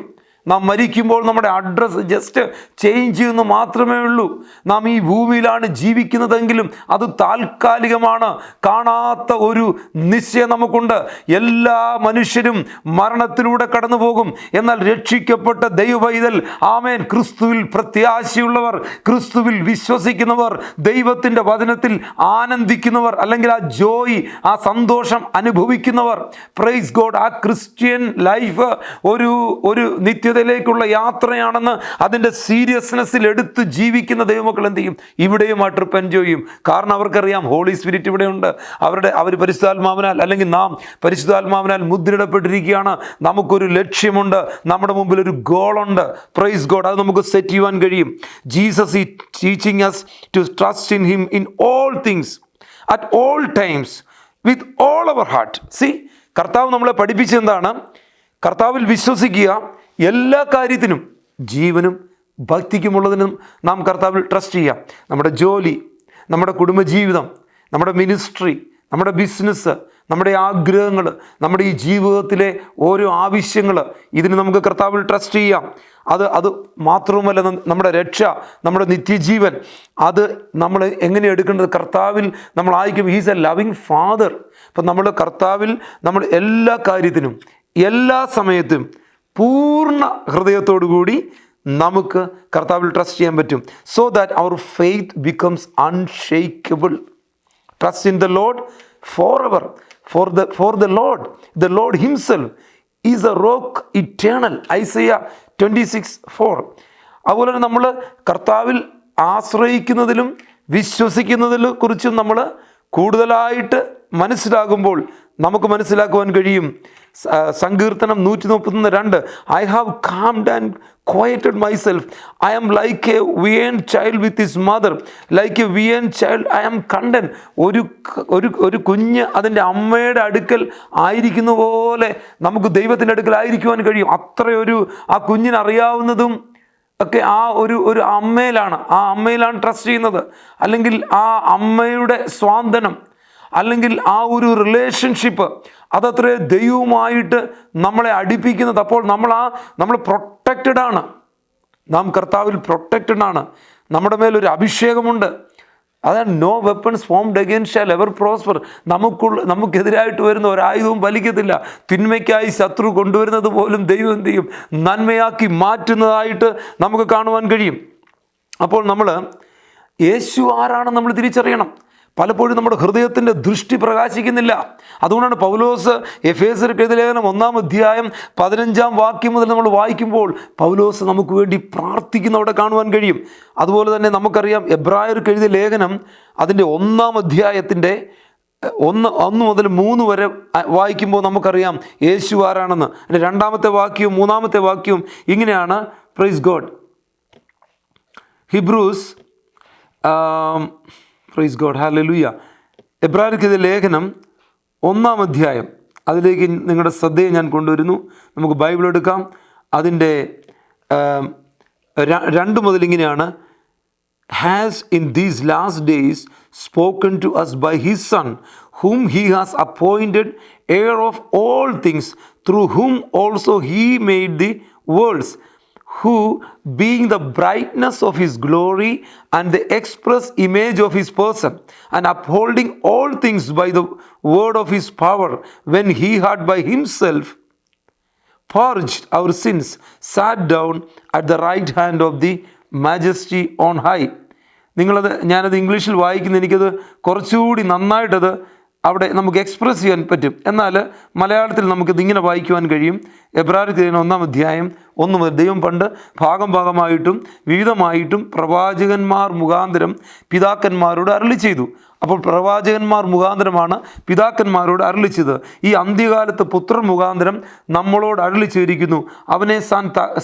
നാം മരിക്കുമ്പോൾ നമ്മുടെ അഡ്രസ്സ് ജസ്റ്റ് ചേഞ്ച് ചെയ്യുന്നു മാത്രമേ ഉള്ളൂ. നാം ഈ ഭൂമിയിലാണ് ജീവിക്കുന്നതെങ്കിലും അത് താൽക്കാലികമാണ്. കാണാത്ത ഒരു നിശ്ചയം നമുക്കുണ്ട്. എല്ലാ മനുഷ്യരും മരണത്തിലൂടെ കടന്നു പോകും. എന്നാൽ രക്ഷിക്കപ്പെട്ട ദൈവപൈതൽ, ആമേൻ, ക്രിസ്തുവിൽ പ്രത്യാശയുള്ളവർ, ക്രിസ്തുവിൽ വിശ്വസിക്കുന്നവർ, ദൈവത്തിൻ്റെ വചനത്തിൽ ആനന്ദിക്കുന്നവർ, അല്ലെങ്കിൽ ആ ജോയ്, ആ സന്തോഷം അനുഭവിക്കുന്നവർ, പ്രൈസ് ഗോഡ്, ആ ക്രിസ്ത്യൻ ലൈഫ് ഒരു നിത്യതയിലേക്കുള്ള യാത്രയാണെന്ന് അതിൻ്റെ സീരിയസ്നെസ്സിൽ എടുത്ത് ജീവിക്കുന്ന ദൈവമക്കൾ എന്ത് ചെയ്യും? ഇവിടെയും ആ ട്രിപ്പ് എൻജോയ് ചെയ്യും. കാരണം അവർക്കറിയാം ഹോളി സ്പിരിറ്റ് ഇവിടെയുണ്ട്. അവർ പരിശുദ്ധാത്മാവിനാൽ, അല്ലെങ്കിൽ നാം പരിശുദ്ധാത്മാവിനാൽ മുദ്രയിടപ്പെട്ടിരിക്കുകയാണ്. നമുക്കൊരു ലക്ഷ്യമുണ്ട്, നമ്മുടെ മുമ്പിൽ ഒരു ഗോളുണ്ട്. പ്രൈസ് ഗോഡ്, അത് നമുക്ക് സെറ്റ് ചെയ്യുവാൻ കഴിയും. Jesus is teaching us to trust in him in all things at all times with all our heart. See, കർത്താവ് നമ്മളെ പഠിപ്പിച്ചെന്താണ്? കർത്താവിൽ വിശ്വസിക്കുക, എല്ലാ കാര്യത്തിനും, ജീവനും ഭക്തിക്കുമുള്ളതിനും നാം കർത്താവിൽ ട്രസ്റ്റ് ചെയ്യാം. നമ്മുടെ ജോലി, നമ്മുടെ കുടുംബജീവിതം, നമ്മുടെ മിനിസ്ട്രി, നമ്മുടെ ബിസിനസ്, നമ്മുടെ ആഗ്രഹങ്ങൾ, നമ്മുടെ ഈ ജീവിതത്തിലെ ഓരോ ആവശ്യങ്ങൾ, ഇതിന് നമുക്ക് കർത്താവിൽ ട്രസ്റ്റ് ചെയ്യാം. അത് മാത്രവുമല്ല, നമ്മുടെ രക്ഷ, നമ്മുടെ നിത്യജീവൻ, അത് നമ്മൾ എങ്ങനെ എടുക്കേണ്ടത്? കർത്താവിൽ നമ്മൾ ആയിരിക്കും. He's a loving father. അപ്പം നമ്മൾ കർത്താവിൽ നമ്മൾ എല്ലാ കാര്യത്തിനും എല്ലാ സമയത്തും പൂർണ്ണ ഹൃദയത്തോടു കൂടി നമുക്ക് കർത്താവിൽ ട്രസ്റ്റ് ചെയ്യാൻ പറ്റും. So that our faith becomes unshakable. Trust in the Lord forever, for the Lord himself is a rock eternal. Isaiah 26:4. അതുപോലെ തന്നെ നമ്മൾ കർത്താവിൽ ആശ്രയിക്കുന്നതിലും വിശ്വസിക്കുന്നതിലും കുറിച്ചും നമ്മൾ കൂടുതലായിട്ട് മനസ്സിലാകുമ്പോൾ നമുക്ക് മനസ്സിലാക്കുവാൻ കഴിയും. സങ്കീർത്തനം 131:2, I have calmed and quieted myself. I am like a weaned child with his mother. Like a weaned child I am content. ഒരു കുഞ്ഞ് അതിൻ്റെ അമ്മയുടെ അടുക്കൽ ആയിരിക്കുന്ന പോലെ നമുക്ക് ദൈവത്തിൻ്റെ അടുക്കൽ ആയിരിക്കുവാൻ കഴിയും. അത്രയൊരു ആ കുഞ്ഞിനറിയാവുന്നതും ഒക്കെ ആ ഒരു അമ്മയിലാണ്. ആ അമ്മയിലാണ് ട്രസ്റ്റ് ചെയ്യുന്നത്. അല്ലെങ്കിൽ ആ അമ്മയുടെ സ്വാന്തനം, അല്ലെങ്കിൽ ആ ഒരു റിലേഷൻഷിപ്പ്, അതത്ര ദൈവവുമായിട്ട് നമ്മളെ അടുപ്പിക്കുന്നത്. അപ്പോൾ നമ്മൾ പ്രൊട്ടക്റ്റഡ് ആണ്. നാം കർത്താവിൽ പ്രൊട്ടക്റ്റഡ് ആണ്. നമ്മുടെ മേലൊരു അഭിഷേകമുണ്ട്. അതാണ് no weapons formed against shall ever prosper. നമുക്കെതിരായിട്ട് വരുന്ന ഒരായുധവും ഫലിക്കത്തില്ല. തിന്മയ്ക്കായി ശത്രു കൊണ്ടുവരുന്നത് പോലും ദൈവം എന്ത് ചെയ്യും? നന്മയാക്കി മാറ്റുന്നതായിട്ട് നമുക്ക് കാണുവാൻ കഴിയും. അപ്പോൾ നമ്മൾ യേശു ആരാണെന്ന് നമ്മൾ തിരിച്ചറിയണം. പലപ്പോഴും നമ്മുടെ ഹൃദയത്തിൻ്റെ ദൃഷ്ടി പ്രകാശിക്കുന്നില്ല. അതുകൊണ്ടാണ് പൗലോസ് എഫേസ്യർക്ക് എഴുതിയ ലേഖനം 1:15 മുതൽ നമ്മൾ വായിക്കുമ്പോൾ പൗലോസ് നമുക്ക് വേണ്ടി പ്രാർത്ഥിക്കുന്ന അവിടെ കാണുവാൻ കഴിയും. അതുപോലെ തന്നെ നമുക്കറിയാം എബ്രായർക്ക് എഴുതിയ ലേഖനം അതിൻ്റെ 1 മുതൽ 3 വരെ വായിക്കുമ്പോൾ നമുക്കറിയാം യേശു ആരാണെന്ന്. അതിൻ്റെ 2 വാക്യവും 3 വാക്യവും ഇങ്ങനെയാണ്. Praise God. Hebrews praise God, hallelujah. എബ്രായർക്ക് എഴുതിയ ലേഖനം 1 അതിലേക്ക് നിങ്ങളുടെ ശ്രദ്ധയെ ഞാൻ കൊണ്ടുവരുന്നു. നമുക്ക് ബൈബിൾ എടുക്കാം. അതിൻ്റെ 2 മുതൽ ഇങ്ങനെയാണ്. has in these last days spoken to us by his Son, whom he has appointed heir of all things, through whom also he made the worlds, who being the brightness of his glory and the express image of his person, and upholding all things by the word of his power, when he had by himself purged our sins, sat down at the right hand of the majesty on high. ഞാനത് ഇംഗ്ലീഷിൽ വായിക്കുന്ന, എനിക്കത് കുറച്ചുകൂടി നന്നായിട്ടത് അവിടെ നമുക്ക് എക്സ്പ്രസ് ചെയ്യാൻ പറ്റും. എന്നാൽ മലയാളത്തിൽ നമുക്കിത് ഇങ്ങനെ വായിക്കുവാൻ കഴിയും. എബ്രായർക്ക് 1 മുതൽ ദൈവം പണ്ട് ഭാഗമായിട്ടും വിവിധമായിട്ടും പ്രവാചകന്മാർ മുഖാന്തരം പിതാക്കന്മാരോട് അരുളി ചെയ്തു. അപ്പോൾ പ്രവാചകന്മാർ മുഖാന്തരമാണ് പിതാക്കന്മാരോട് അരുളിച്ചത്. ഈ അന്ത്യകാലത്ത് പുത്രൻ മുഖാന്തരം നമ്മളോട് അരുളി ചെയ്തിരിക്കുന്നു. അവനെ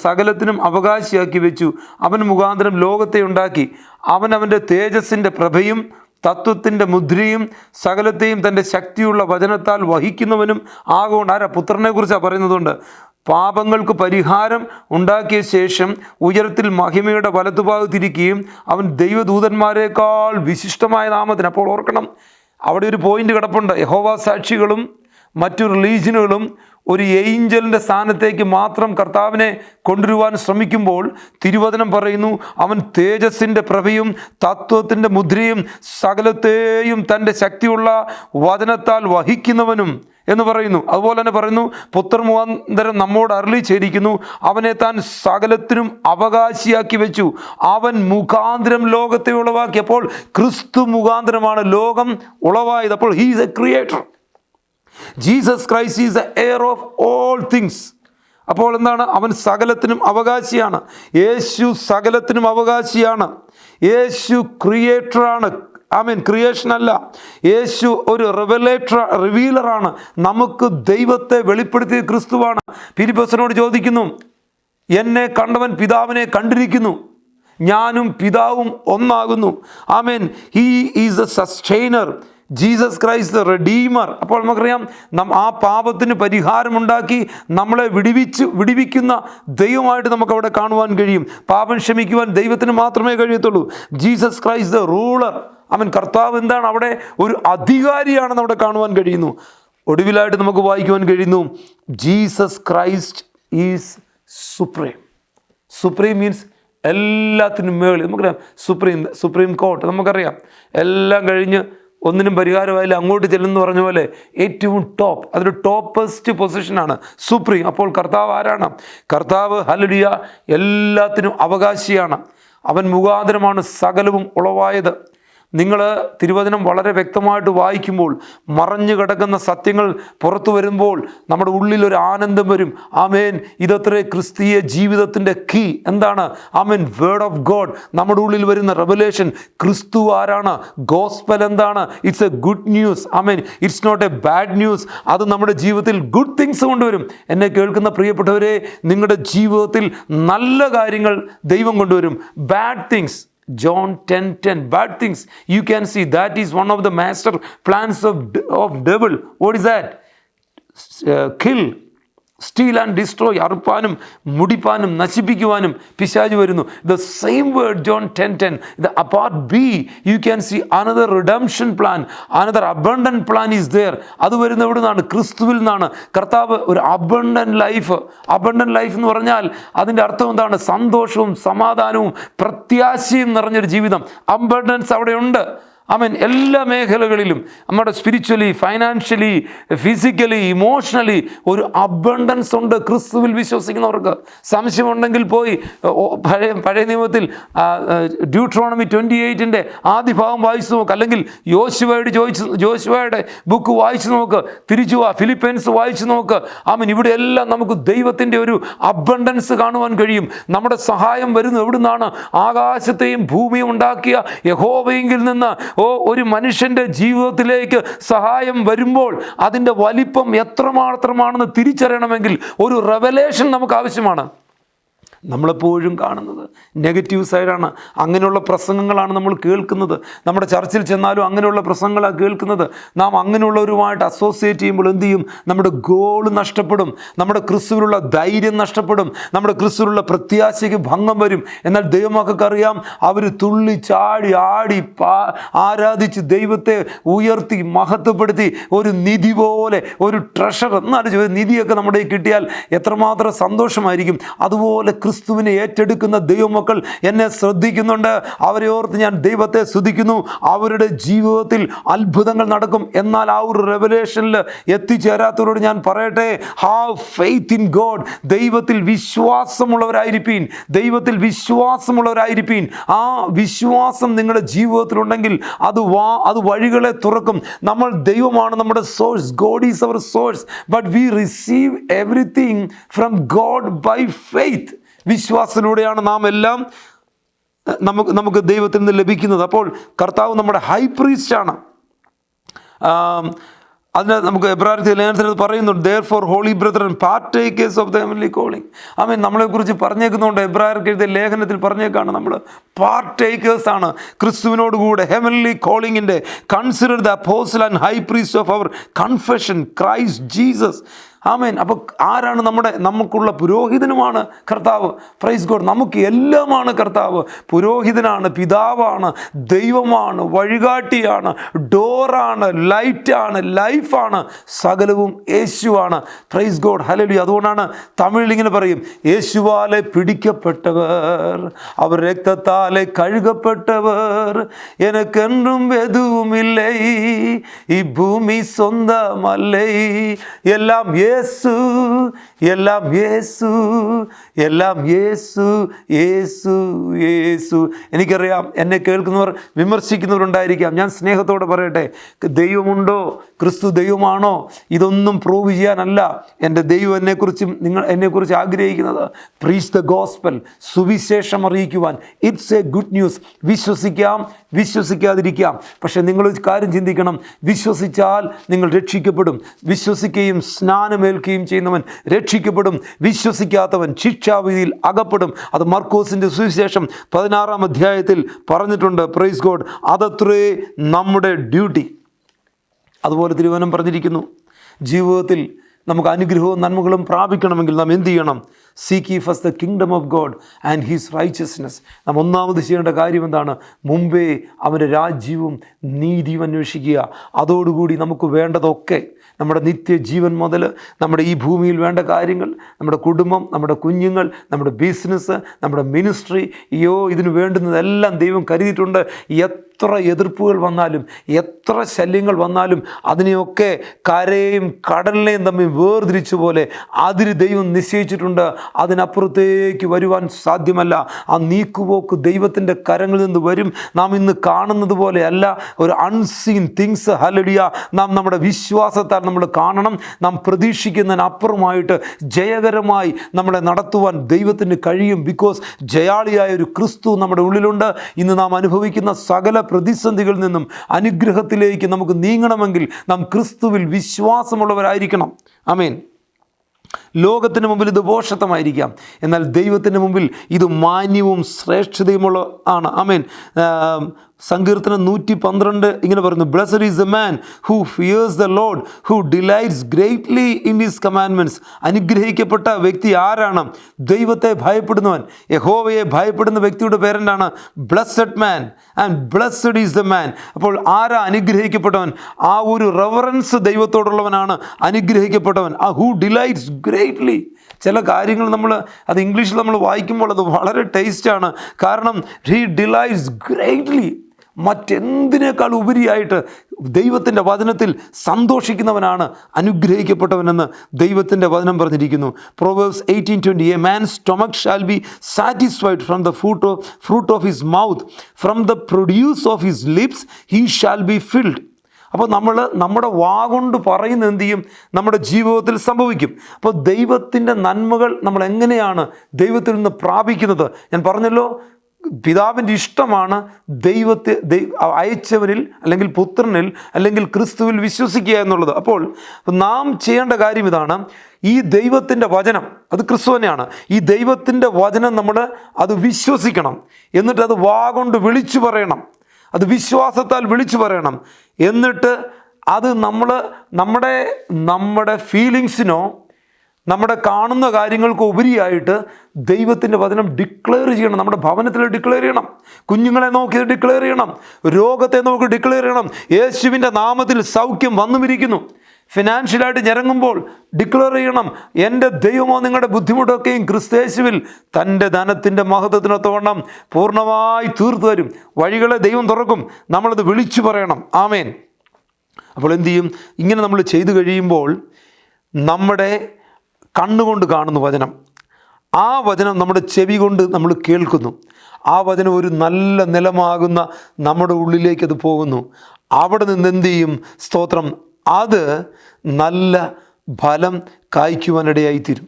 സകലത്തിനും അവകാശിയാക്കി വെച്ചു. അവൻ മുഖാന്തരം ലോകത്തെ ഉണ്ടാക്കി. അവൻ്റെ തേജസ്സിൻ്റെ പ്രഭയും തത്വത്തിൻ്റെ മുദ്രയും സകലത്തെയും തൻ്റെ ശക്തിയുള്ള വചനത്താൽ വഹിക്കുന്നവനും ആകൊണ്ട്. പുത്രനെ കുറിച്ചാണ് പറയുന്നതുകൊണ്ട് പാപങ്ങൾക്ക് പരിഹാരം ഉണ്ടാക്കിയ ശേഷം ഉയരത്തിൽ മഹിമയുടെ വലത്തുഭാഗത്തിരിക്കുകയും അവൻ ദൈവദൂതന്മാരെക്കാൾ വിശിഷ്ടമായ നാമത്തിന്. അപ്പോൾ ഓർക്കണം, അവിടെ ഒരു പോയിന്റ് കിടപ്പുണ്ട്. യഹോവ സാക്ഷികളും മറ്റു റിലീജിയനുകളും ഒരു ഏഞ്ചലിൻ്റെ സ്ഥാനത്തേക്ക് മാത്രം കർത്താവിനെ കൊണ്ടുവരുവാൻ ശ്രമിക്കുമ്പോൾ തിരുവചനം പറയുന്നു, അവൻ തേജസ്സിൻ്റെ പ്രഭയും തത്വത്തിൻ്റെ മുദ്രയും സകലത്തെയും തൻ്റെ ശക്തിയുള്ള വചനത്താൽ വഹിക്കുന്നവനും എന്ന് പറയുന്നു. അതുപോലെ തന്നെ പറയുന്നു, പുത്രൻ മുഖാന്തരം നമ്മോട് അരുളി ചെയ്തിരിക്കുന്നു, അവനെ താൻ സകലത്തിനും അവകാശിയാക്കി വെച്ചു, അവൻ മുഖാന്തരം ലോകത്തെ ഉളവാക്കി. അപ്പോൾ ക്രിസ്തു മുഖാന്തരമാണ് ലോകം ഉളവായത്. അപ്പോൾ he is A creator. Jesus Christ is the air of all things. അപ്പോൾ എന്താണ്? അവൻ സകലത്തിനും അവകാശിയാണ്. യേശു സകലത്തിനും അവകാശിയാണ്. യേശു ക്രിയേറ്ററാണ്. ക്രിയേഷൻ അല്ല. യേശു ഒരു റിവീലറാണ്. നമുക്ക് ദൈവത്തെ വെളിപ്പെടുത്തിയ ക്രിസ്തുവാണ്. ഫിലിപ്പോസിനോട് ചോദിക്കുന്നു, എന്നെ കണ്ടവൻ പിതാവിനെ കണ്ടിരിക്കുന്നു, ഞാനും പിതാവും ഒന്നാകുന്നു. He is a sustainer. Jesus Christ the redeemer. അപ്പോൾ നമുക്കറിയാം, ആ പാപത്തിന് പരിഹാരമുണ്ടാക്കി നമ്മളെ വിടിവിക്കുന്ന ദൈവമായിട്ട് നമുക്കവിടെ കാണുവാൻ കഴിയും. പാപം ക്ഷമിക്കുവാൻ ദൈവത്തിന് മാത്രമേ കഴിയത്തുള്ളൂ. Jesus Christ the ruler. കർത്താവ് എന്താണ്? അവിടെ ഒരു അധികാരിയാണെന്ന് അവിടെ കാണുവാൻ കഴിയുന്നു. ഒടുവിലായിട്ട് നമുക്ക് വായിക്കുവാൻ കഴിയുന്നു, Jesus Christ is supreme. Supreme means എല്ലാത്തിനും മേളിൽ. നമുക്കറിയാം സുപ്രീം കോർട്ട് നമുക്കറിയാം. എല്ലാം കഴിഞ്ഞ് ഒന്നിനും പരിഹാരമായില്ല, അങ്ങോട്ട് ചെല്ലുമെന്ന് പറഞ്ഞ പോലെ ഏറ്റവും ടോപ്പ്, അതൊരു ടോപ്പസ്റ്റ് പൊസിഷനാണ് സുപ്രീം. അപ്പോൾ കർത്താവ് ആരാണ്? കർത്താവ് ഹല്ലേലൂയ എല്ലാത്തിനും അവകാശിയാണ്. അവൻ മുഖാന്തരമാണ് സകലവും ഉളവായത്. നിങ്ങൾ തിരുവചനം വളരെ വ്യക്തമായിട്ട് വായിക്കുമ്പോൾ മറഞ്ഞു കിടക്കുന്ന സത്യങ്ങൾ പുറത്തു വരുമ്പോൾ നമ്മുടെ ഉള്ളിലൊരു ആനന്ദം വരും. ഇതത്രേ ക്രിസ്തീയ ജീവിതത്തിൻ്റെ കീ. എന്താണ്? Word of God. നമ്മുടെ ഉള്ളിൽ വരുന്ന റെവലേഷൻ. ക്രിസ്തു ആരാണ്? ഗോസ്പൽ എന്താണ്? It's a good news. It's not a bad news. അത് നമ്മുടെ ജീവിതത്തിൽ ഗുഡ് തിങ്സ് കൊണ്ടുവരും. എന്നെ കേൾക്കുന്ന പ്രിയപ്പെട്ടവരെ, നിങ്ങളുടെ ജീവിതത്തിൽ നല്ല കാര്യങ്ങൾ ദൈവം കൊണ്ടുവരും. Bad things, John 10:10, bad things you can see, that is one of the master plans of devil. What is that? Kill, steal and destroy. അറുപ്പാനും മുടിപ്പാനും നശിപ്പിക്കുവാനും പിശാച് വരുന്നു. The same word, John 10:10, the apart B, you can see another redemption plan, another abundant plan is there. അത് വരുന്ന എവിടെ നിന്നാണ്? ക്രിസ്തുവിൽ നിന്നാണ്. കർത്താവ് ഒരു അബണ്ടന്റ് ലൈഫ് എന്ന് പറഞ്ഞാൽ അതിൻ്റെ അർത്ഥം എന്താണ്? സന്തോഷവും സമാധാനവും പ്രത്യാശയും നിറഞ്ഞൊരു ജീവിതം. അബണ്ടൻസ് അവിടെ ഉണ്ട്. എല്ലാ മേഖലകളിലും നമ്മുടെ സ്പിരിച്വലി, ഫൈനാൻഷ്യലി, ഫിസിക്കലി, ഇമോഷണലി ഒരു അബണ്ടൻസ് ഉണ്ട് ക്രിസ്തുവിൽ വിശ്വസിക്കുന്നവർക്ക്. സംശയമുണ്ടെങ്കിൽ പോയി പഴയ നിയമത്തിൽ ഡ്യൂട്രോണമി 28 ആദ്യ ഭാഗം വായിച്ചു നോക്ക്, അല്ലെങ്കിൽ യോശുവയുടെ ബുക്ക് വായിച്ചു നോക്ക്, തിരിച്ചു വാ, ഫിലിപ്പീൻസ് വായിച്ചു നോക്ക്. ഇവിടെ എല്ലാം നമുക്ക് ദൈവത്തിൻ്റെ ഒരു അബണ്ടൻസ് കാണുവാൻ കഴിയും. നമ്മുടെ സഹായം വരുന്നത് എവിടുന്നാണ്? ആകാശത്തെയും ഭൂമിയും ഉണ്ടാക്കിയ യഹോവയെങ്കിൽ നിന്ന് ഒരു മനുഷ്യൻ്റെ ജീവിതത്തിലേക്ക് സഹായം വരുമ്പോൾ അതിൻ്റെ വലിപ്പം എത്രമാത്രമാണെന്ന് തിരിച്ചറിയണമെങ്കിൽ ഒരു റെവലേഷൻ നമുക്ക് ആവശ്യമാണ്. നമ്മളെപ്പോഴും കാണുന്നത് നെഗറ്റീവ് സൈഡാണ്. അങ്ങനെയുള്ള പ്രസംഗങ്ങളാണ് നമ്മൾ കേൾക്കുന്നത്. നമ്മുടെ ചർച്ചിൽ ചെന്നാലും അങ്ങനെയുള്ള പ്രസംഗങ്ങളാണ് കേൾക്കുന്നത്. നാം അങ്ങനെയുള്ളവരുമായിട്ട് അസോസിയേറ്റ് ചെയ്യുമ്പോൾ എന്ത് ചെയ്യും? നമ്മുടെ ഗോൾ നഷ്ടപ്പെടും, നമ്മുടെ ക്രിസ്തുവിലുള്ള ധൈര്യം നഷ്ടപ്പെടും, നമ്മുടെ ക്രിസ്തുവിലുള്ള പ്രത്യാശയ്ക്ക് ഭംഗം വരും. എന്നാൽ ദൈവമക്കൾക്കറിയാം, അവർ തുള്ളി ചാടി ആടി ആരാധിച്ച് ദൈവത്തെ ഉയർത്തി മഹത്വപ്പെടുത്തി ഒരു നിധി പോലെ, ഒരു ട്രഷർ എന്നാണ് നിധിയൊക്കെ നമ്മുടെ കിട്ടിയാൽ എത്രമാത്രം സന്തോഷമായിരിക്കും. അതുപോലെ ക്രിസ്തുവിനെ ഏറ്റെടുക്കുന്ന ദൈവമക്കൾ എന്നെ ശ്രദ്ധിക്കുന്നുണ്ട്. അവരെ ഓർത്ത് ഞാൻ ദൈവത്തെ സ്തുതിക്കുന്നു. അവരുടെ ജീവിതത്തിൽ അത്ഭുതങ്ങൾ നടക്കും. എന്നാൽ ആ ഒരു റെവലേഷനിൽ എത്തിച്ചേരാത്തവരോട് ഞാൻ പറയട്ടെ, ഹാവ് ഫെയ്ത്ത് ഇൻ ഗോഡ്. ദൈവത്തിൽ വിശ്വാസമുള്ളവരായിരിപ്പീൻ. ആ വിശ്വാസം നിങ്ങളുടെ ജീവിതത്തിലുണ്ടെങ്കിൽ അത് വഴികളെ തുറക്കും. നമ്മൾ ദൈവമാണ് നമ്മുടെ source. God is our source, but we receive everything from God by faith. വിശ്വാസത്തിലൂടെയാണ് നാം എല്ലാം നമുക്ക് ദൈവത്തിൽ നിന്ന് ലഭിക്കുന്നത്. അപ്പോൾ കർത്താവ് നമ്മുടെ ഹൈ പ്രീസ്റ്റാണ്. അതിന് നമുക്ക് എബ്രായർ ലേഖനത്തിൽ പറയുന്നുണ്ട്, therefore holy brethren partakers of the heavenly calling. നമ്മളെക്കുറിച്ച് പറഞ്ഞേക്കുന്നുണ്ട്. എബ്രായർക്ക് എഴുതിയ ലേഖനത്തിൽ പറഞ്ഞേക്കാണ് നമ്മൾ പാർട്ടേക്കേഴ്സ് ആണ് ക്രിസ്തുവിനോടുകൂടെ ഹെവൻലി കോളിങ്ങിൻ്റെ. Consider the apostle and high priest of our confession, Christ Jesus. ആമേൻ. അപ്പോൾ ആരാണ് നമുക്കുള്ള പുരോഹിതനുമാണ് കർത്താവ്. Praise God. നമുക്ക് എല്ലാമാണ് കർത്താവ്. പുരോഹിതനാണ്, പിതാവാണ്, ദൈവമാണ്, വഴികാട്ടിയാണ്, ഡോറാണ്, ലൈറ്റാണ്, ലൈഫാണ്, സകലവും യേശുവാണ്. Price God. ഹല്ലേലൂയ. അതുകൊണ്ടാണ് തമിഴിൽ ഇങ്ങനെ പറയും, യേശുവാലെ പിടിക്കപ്പെട്ടവർ, അവർ രക്തത്താലെ കഴുകപ്പെട്ടവർ, എനക്കെന്നും എതുവുമില്ലേ, ഈ ഭൂമി സ്വന്തമല്ലേ, എല്ലാം യേശു, എല്ലാം യേശു, എല്ലാം യേശു, യേശു, യേശു. എനിക്കറിയാം എന്നെ കേൾക്കുന്നവർ വിമർശിക്കുന്നവരുണ്ടായിരിക്കാം. ഞാൻ സ്നേഹത്തോടെ പറയട്ടെ, ദൈവമുണ്ടോ, ക്രിസ്തു ദൈവമാണോ, ഇതൊന്നും പ്രൂവ് ചെയ്യാനല്ല എൻ്റെ ദൈവം എന്നെക്കുറിച്ച് ആഗ്രഹിക്കുന്നത്. പ്രീച്ച് ദ ഗോസ്പൽ, സുവിശേഷം അറിയിക്കുവാൻ. It's a good news. വിശ്വസിക്കാം, വിശ്വസിക്കാതിരിക്കാം. പക്ഷേ നിങ്ങളൊരു കാര്യം ചിന്തിക്കണം, വിശ്വസിച്ചാൽ നിങ്ങൾ രക്ഷിക്കപ്പെടും. വിശ്വസിക്കുകയും സ്നാനമേൽക്കുകയും ചെയ്യുന്നവൻ രക്ഷിക്കപ്പെടും. വിശ്വസിക്കാത്തവൻ ശിക്ഷാവിധിയിൽ അകപ്പെടും. അത് മർക്കോസിൻ്റെ സുവിശേഷം 16-ാം അധ്യായത്തിൽ പറഞ്ഞിട്ടുണ്ട്. Praise God. അതത്രേ നമ്മുടെ ഡ്യൂട്ടി. അതുപോലെ തിരുവചനം പറഞ്ഞിരിക്കുന്നു, ജീവിതത്തിൽ നമുക്ക് അനുഗ്രഹവും നന്മകളും പ്രാപിക്കണമെങ്കിൽ നാം എന്ത് ചെയ്യണം? Seek ye first the kingdom of God and his righteousness. നാം ഒന്നാമത് ചെയ്യേണ്ട കാര്യം എന്താണ്? മുമ്പേ അവൻ്റെ രാജ്യവും നീതിയും അന്വേഷിക്കുക. അതോടുകൂടി നമുക്ക് വേണ്ടതൊക്കെ, നമ്മുടെ നിത്യജീവൻ മുതൽ നമ്മുടെ ഈ ഭൂമിയിൽ വേണ്ട കാര്യങ്ങൾ, നമ്മുടെ കുടുംബം, നമ്മുടെ കുഞ്ഞുങ്ങൾ, നമ്മുടെ ബിസിനസ്, നമ്മുടെ മിനിസ്ട്രി, ഇതിന് വേണ്ടുന്നതെല്ലാം ദൈവം കരുതിയിട്ടുണ്ട്. എത്ര എതിർപ്പുകൾ വന്നാലും, എത്ര ശല്യങ്ങൾ വന്നാലും, അതിനെയൊക്കെ കരയും കടലിനെയും തമ്മിൽ വേർതിരിച്ചു പോലെ അതിന് ദൈവം നിശ്ചയിച്ചിട്ടുണ്ട്. അതിനപ്പുറത്തേക്ക് വരുവാൻ സാധ്യമല്ല. ആ നീക്കുപോക്ക് ദൈവത്തിൻ്റെ കരങ്ങളിൽ നിന്ന് വരും. നാം ഇന്ന് കാണുന്നത് പോലെ അല്ല, ഒരു അൺസീൻ തിങ്സ്. ഹല്ലേലൂയ. നാം നമ്മുടെ വിശ്വാസത്താൽ നമ്മൾ കാണണം. നാം പ്രതീക്ഷിക്കുന്നതിനപ്പുറമായിട്ട് ജയകരമായി നമ്മളെ നടത്തുവാൻ ദൈവത്തിന് കഴിയും. ബിക്കോസ് ജയാളിയായ ഒരു ക്രിസ്തു നമ്മുടെ ഉള്ളിലുണ്ട്. ഇന്ന് നാം അനുഭവിക്കുന്ന സകല പ്രതിസന്ധികളിൽ നിന്നും അനുഗ്രഹത്തിലേക്ക് നമുക്ക് നീങ്ങണമെങ്കിൽ നാം ക്രിസ്തുവിൽ വിശ്വാസമുള്ളവരായിരിക്കണം. ആമേൻ. ലോകത്തിന് മുമ്പിൽ ഇത് ഭോഷത്വമായിരിക്കാം, എന്നാൽ ദൈവത്തിന് മുമ്പിൽ ഇത് മാന്യവും ശ്രേഷ്ഠതയുമുള്ള ആണ്. ആമേൻ. സങ്കീർത്തനം 112 ഇങ്ങനെ പറയുന്നു, blessed is the man who fears the Lord, who delights greatly in his commandments. അനുഗ്രഹിക്കപ്പെട്ട വ്യക്തി ആരാണ്? ദൈവത്തെ ഭയപ്പെടുന്നവൻ. യഹോവയെ ഭയപ്പെടുന്ന വ്യക്തിയുടെ പേരെന്താണ്? Blessed man. And blessed is the man. അപ്പോൾ ആരാ അനുഗ്രഹിക്കപ്പെട്ടവൻ? ആ ഒരു റെവറൻസ് ദൈവത്തോടുള്ളവനാണ് അനുഗ്രഹിക്കപ്പെട്ടവൻ. ആ ഹൂ ഡിലൈറ്റ്സ് ഗ്രേറ്റ്ലി. ചില കാര്യങ്ങൾ അത് ഇംഗ്ലീഷിൽ നമ്മൾ വായിക്കുമ്പോൾ അത് വളരെ ടേസ്റ്റാണ്. കാരണം ഹി ഡിലൈറ്റ്സ് ഗ്രേറ്റ്ലി. മറ്റെന്തിനേക്കാൾ ഉപരിയായിട്ട് ദൈവത്തിൻ്റെ വചനത്തിൽ സന്തോഷിക്കുന്നവനാണ് അനുഗ്രഹിക്കപ്പെട്ടവനെന്ന് ദൈവത്തിൻ്റെ വചനം പറഞ്ഞിരിക്കുന്നു. Proverbs 18:20, a man's stomach shall be satisfied from the fruit of his mouth, from the produce of his lips he shall be filled. അപ്പോൾ നമ്മുടെ കൊണ്ട് പറയുന്ന എന്ത് ചെയ്യും? നമ്മുടെ ജീവിതത്തിൽ സംഭവിക്കും. അപ്പോൾ ദൈവത്തിൻ്റെ നന്മകൾ നമ്മൾ എങ്ങനെയാണ് ദൈവത്തിൽ നിന്ന് പ്രാപിക്കുന്നത്? ഞാൻ പറഞ്ഞല്ലോ, പിതാവിൻ്റെ ഇഷ്ടമാണ് ദൈവത്തെ അയച്ചവനിൽ അല്ലെങ്കിൽ പുത്രനിൽ അല്ലെങ്കിൽ ക്രിസ്തുവിൽ വിശ്വസിക്കുക എന്നുള്ളത്. അപ്പോൾ നാം ചെയ്യേണ്ട കാര്യം ഇതാണ്. ഈ ദൈവത്തിൻ്റെ വചനം, അത് ക്രിസ്തു തന്നെയാണ്. ഈ ദൈവത്തിൻ്റെ വചനം അത് വിശ്വസിക്കണം. എന്നിട്ട് അത് കൊണ്ട് വിളിച്ചു പറയണം. അത് വിശ്വാസത്താൽ വിളിച്ചു പറയണം. എന്നിട്ട് അത് നമ്മുടെ ഫീലിങ്സിനോ നമ്മുടെ കാണുന്ന കാര്യങ്ങൾക്ക് ഉപരിയായിട്ട് ദൈവത്തിൻ്റെ വചനം ഡിക്ലെയർ ചെയ്യണം. നമ്മുടെ ഭവനത്തിൽ ഡിക്ലെയർ ചെയ്യണം. കുഞ്ഞുങ്ങളെ നോക്കി ഡിക്ലെയർ ചെയ്യണം. രോഗത്തെ നോക്കി ഡിക്ലെയർ ചെയ്യണം. യേശുവിൻ്റെ നാമത്തിൽ സൗഖ്യം വന്നുമിരിക്കുന്നു. ഫിനാൻഷ്യലായിട്ട് ഞെരങ്ങുമ്പോൾ ഡിക്ലെയർ ചെയ്യണം, എൻ്റെ ദൈവമോ നിങ്ങളുടെ ബുദ്ധിമുട്ടൊക്കെയും ക്രിസ്തേശുവിൽ തൻ്റെ ധനത്തിൻ്റെ മഹത്വത്തിനൊത്തവണ്ണം പൂർണ്ണമായി തീർത്തു തരും. വഴികളെ ദൈവം തുറക്കും. നമ്മളത് വിളിച്ചു പറയണം. ആമേൻ. അപ്പോൾ എന്തു ചെയ്യും? ഇങ്ങനെ നമ്മൾ ചെയ്തു കഴിയുമ്പോൾ നമ്മുടെ കണ്ണുകൊണ്ട് കാണുന്നു വചനം, ആ വചനം നമ്മുടെ ചെവി കൊണ്ട് നമ്മൾ കേൾക്കുന്നു. ആ വചനം ഒരു നല്ല നിലമാകുന്ന നമ്മുടെ ഉള്ളിലേക്ക് അത് പോകുന്നു. അവിടെ നിന്ന് എന്തു ചെയ്യും? സ്തോത്രം, അത് നല്ല ഫലം കായ്ക്കുവാനിടയായിത്തീരും.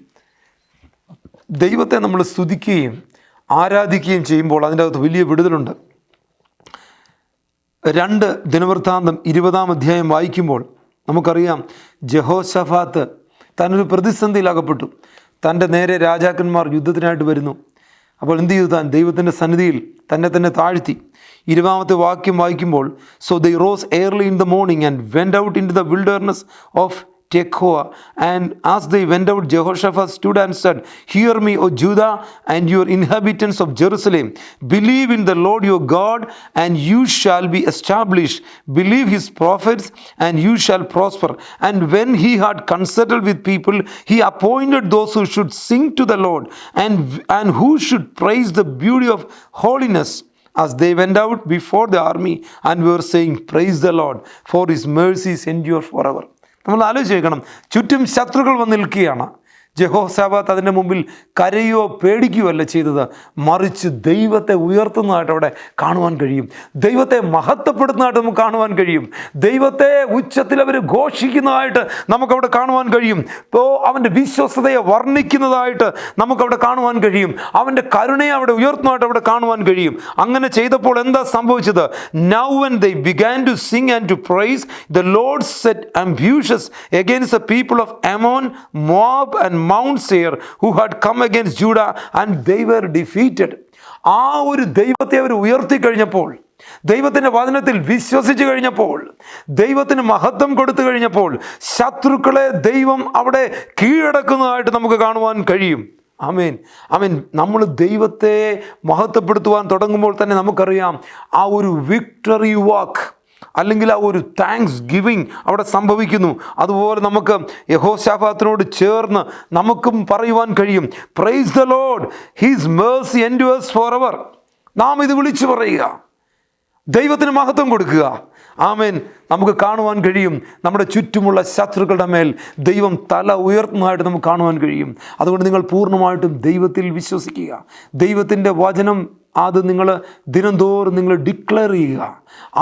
ദൈവത്തെ നമ്മൾ സ്തുതിക്കുകയും ആരാധിക്കുകയും ചെയ്യുമ്പോൾ അതിൻ്റെ അകത്ത് വലിയ വിടുതലുണ്ട്. 2 ദിനവൃത്താന്തം 20-ാം അധ്യായം വായിക്കുമ്പോൾ നമുക്കറിയാം, ജെഹോശഫാത്ത് താനൊരു പ്രതിസന്ധിയിൽ അകപ്പെട്ടു. തൻ്റെ നേരെ രാജാക്കന്മാർ യുദ്ധത്തിനായിട്ട് വരുന്നു. അപ്പോൾ എന്ത് ചെയ്തു? താൻ ദൈവത്തിൻ്റെ സന്നിധിയിൽ തന്നെ താഴ്ത്തി. 20-ാമത്തെ വാക്യം വായിക്കുമ്പോൾ, so they rose early in the morning and went out into the wilderness of Tekoa. And as they went out, Jehoshaphat stood and said, Hear me, O Judah, and your inhabitants of Jerusalem. Believe in the Lord your God, and you shall be established. Believe his prophets, and you shall prosper. And when he had consulted with people, he appointed those who should sing to the Lord, and who should praise the beauty of holiness, as they went out before the army and were saying, Praise the Lord, for his mercies endure forever. നമ്മൾ ആലോചിക്കണം, ചുറ്റും ശത്രുക്കൾ വന്ന് നിൽക്കുകയാണ്. ജെഹോശാഫാത്ത് അതിൻ്റെ മുമ്പിൽ കരയോ പേടിക്കുകയോ അല്ല ചെയ്തത്, മറിച്ച് ദൈവത്തെ ഉയർത്തുന്നതായിട്ട് അവിടെ കാണുവാൻ കഴിയും. ദൈവത്തെ മഹത്വപ്പെടുത്തുന്നതായിട്ട് നമുക്ക് കാണുവാൻ കഴിയും. ദൈവത്തെ ഉച്ചത്തിൽ അവർ ഘോഷിക്കുന്നതായിട്ട് നമുക്കവിടെ കാണുവാൻ കഴിയും. ഇപ്പോൾ അവൻ്റെ വിശ്വസ്തതയെ വർണ്ണിക്കുന്നതായിട്ട് നമുക്കവിടെ കാണുവാൻ കഴിയും. അവൻ്റെ കരുണയെ അവിടെ ഉയർത്തുന്നതായിട്ട് അവിടെ കാണുവാൻ കഴിയും. അങ്ങനെ ചെയ്തപ്പോൾ എന്താ സംഭവിച്ചത്? Now when they began to sing and to praise, the Lord set ambushes against the people of Ammon, Moab and Mount Seir, who had come against Judah, and they were defeated. ആ ഒരു ദൈവത്തെ അവർ ഉയർത്തി കഴിഞ്ഞപ്പോൾ, ദൈവത്തിൻ്റെ വചനത്തിൽ വിശ്വസിച്ച് കഴിഞ്ഞപ്പോൾ, ദൈവത്തിന് മഹത്വം കൊടുത്തു കഴിഞ്ഞപ്പോൾ, ശത്രുക്കളെ ദൈവം അവിടെ കീഴടക്കുന്നതായിട്ട് നമുക്ക് കാണുവാൻ കഴിയും. ആമേൻ, ആമേൻ. നമ്മൾ ദൈവത്തെ മഹത്വപ്പെടുത്തുവാൻ തുടങ്ങുമ്പോൾ തന്നെ നമുക്കറിയാം ആ ഒരു വിക്ടറി വാക്ക്, അല്ലെങ്കിൽ ആ ഒരു താങ്ക്സ് ഗിവിങ് അവിടെ സംഭവിക്കുന്നു. അതുപോലെ നമുക്ക് യഹോശാഫാത്തിനോട് ചേർന്ന് നമുക്കും പറയുവാൻ കഴിയും, praise the Lord, his mercy endures forever. നാം ഇത് വിളിച്ചു പറയുക, ദൈവത്തിന് മഹത്വം കൊടുക്കുക. ആമേൻ. നമുക്ക് കാണുവാൻ കഴിയും നമ്മുടെ ചുറ്റുമുള്ള ശത്രുക്കളുടെ മേൽ ദൈവം തല ഉയർത്തുന്നതായിട്ട് നമുക്ക് കാണുവാൻ കഴിയും. അതുകൊണ്ട് നിങ്ങൾ പൂർണ്ണമായിട്ടും ദൈവത്തിൽ വിശ്വസിക്കുക. ദൈവത്തിൻ്റെ വചനം അത് നിങ്ങൾ ദിനംതോറും നിങ്ങൾ ഡിക്ലെയർ ചെയ്യുക.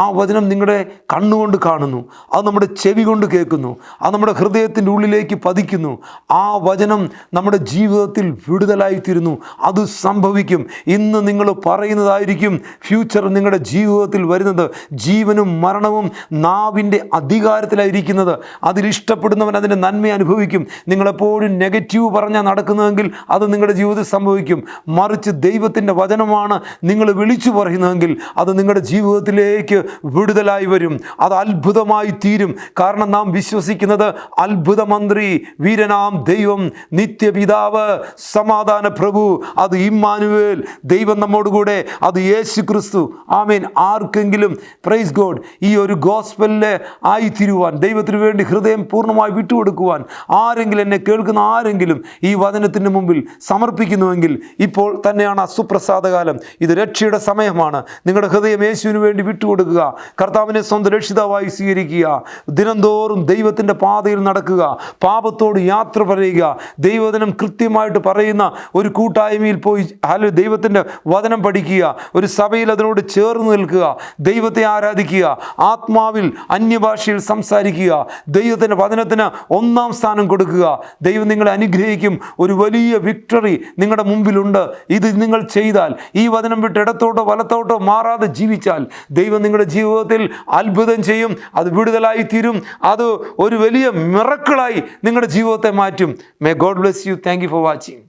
ആ വചനം നിങ്ങളുടെ കണ്ണുകൊണ്ട് കാണുന്നു, അത് നമ്മുടെ ചെവി കൊണ്ട് കേൾക്കുന്നു, അത് നമ്മുടെ ഹൃദയത്തിൻ്റെ ഉള്ളിലേക്ക് പതിക്കുന്നു. ആ വചനം നമ്മുടെ ജീവിതത്തിൽ വിടുതലായിത്തീരുന്നു. അത് സംഭവിക്കും. ഇന്ന് നിങ്ങൾ പറയുന്നതായിരിക്കും ഫ്യൂച്ചർ നിങ്ങളുടെ ജീവിതത്തിൽ വരുന്നത്. ജീവനും മരണവും നാവിൻ്റെ അധികാരത്തിലായിരിക്കുന്നത്. അതിലിഷ്ടപ്പെടുന്നവൻ അതിൻ്റെ നന്മ അനുഭവിക്കും. നിങ്ങളെപ്പോഴും നെഗറ്റീവ് പറഞ്ഞാൽ നടക്കുന്നതെങ്കിൽ അത് നിങ്ങളുടെ ജീവിതത്തിൽ സംഭവിക്കും. മറിച്ച് ദൈവത്തിൻ്റെ വചനമാണ് നിങ്ങൾ വിളിച്ചു പറയുന്നതെങ്കിൽ അത് നിങ്ങളുടെ ജീവിതത്തിലേക്ക് വിടുതലായി വരും. അത് അത്ഭുതമായി തീരും. കാരണം നാം വിശ്വസിക്കുന്നത് അത്ഭുത മന്ത്രി, വീരനാം ദൈവം, നിത്യപിതാവ്, സമാധാന പ്രഭു, അത് ഇമ്മാനുവേൽ, ദൈവം നമ്മോടുകൂടെ, അത് യേശു ക്രിസ്തു. ആമേൻ. ആർക്കെങ്കിലും പ്രൈസ് ഗോഡ് ഈ ഒരു ഗോസ്പലിലെ ആയിത്തീരുവാൻ, ദൈവത്തിന് വേണ്ടി ഹൃദയം പൂർണ്ണമായി വിട്ടുകൊടുക്കുവാൻ ആരെങ്കിലും, എന്നെ കേൾക്കുന്ന ആരെങ്കിലും ഈ വചനത്തിൻ്റെ മുമ്പിൽ സമർപ്പിക്കുന്നുവെങ്കിൽ ഇപ്പോൾ തന്നെയാണ് സുപ്രസാദകാലം. ഇത് രക്ഷയുടെ സമയമാണ്. നിങ്ങളുടെ ഹൃദയം യേശുവിന് വേണ്ടി വിട്ടുകൊടുക്കുക. കർത്താവിനെ സ്വന്തം രക്ഷിതാവായി സ്വീകരിക്കുക. ദിനംതോറും ദൈവത്തിൻ്റെ പാതയിൽ നടക്കുക. പാപത്തോട് യാത്ര പറയുക. ദൈവവചനം കൃത്യമായിട്ട് പറയുന്ന ഒരു കൂട്ടായ്മയിൽ പോയി ദൈവത്തിൻ്റെ വചനം പഠിക്കുക. ഒരു സഭയിൽ അതിനോട് ചേർന്ന് നിൽക്കുക. ദൈവത്തെ ആരാധിക്കുക. ആത്മാവിൽ അന്യഭാഷയിൽ സംസാരിക്കുക. ദൈവത്തിൻ്റെ വചനത്തിന് ഒന്നാം സ്ഥാനം കൊടുക്കുക. ദൈവം നിങ്ങളെ അനുഗ്രഹിക്കും. ഒരു വലിയ വിക്ടറി നിങ്ങളുടെ മുമ്പിലുണ്ട്. ഇത് നിങ്ങൾ ചെയ്താൽ, ഈ വചനം വിട്ട് ഇടത്തോട്ടോ വലത്തോട്ടോ മാറാതെ ജീവിച്ചാൽ, ദൈവം നിങ്ങളുടെ ജീവിതത്തിൽ അത്ഭുതം ചെയ്യും. അത് വിടുതലായി തീരും. അത് ഒരു വലിയ മിറക്കിളായി നിങ്ങളുടെ ജീവിതത്തെ മാറ്റും. May God bless you. Thank you for watching.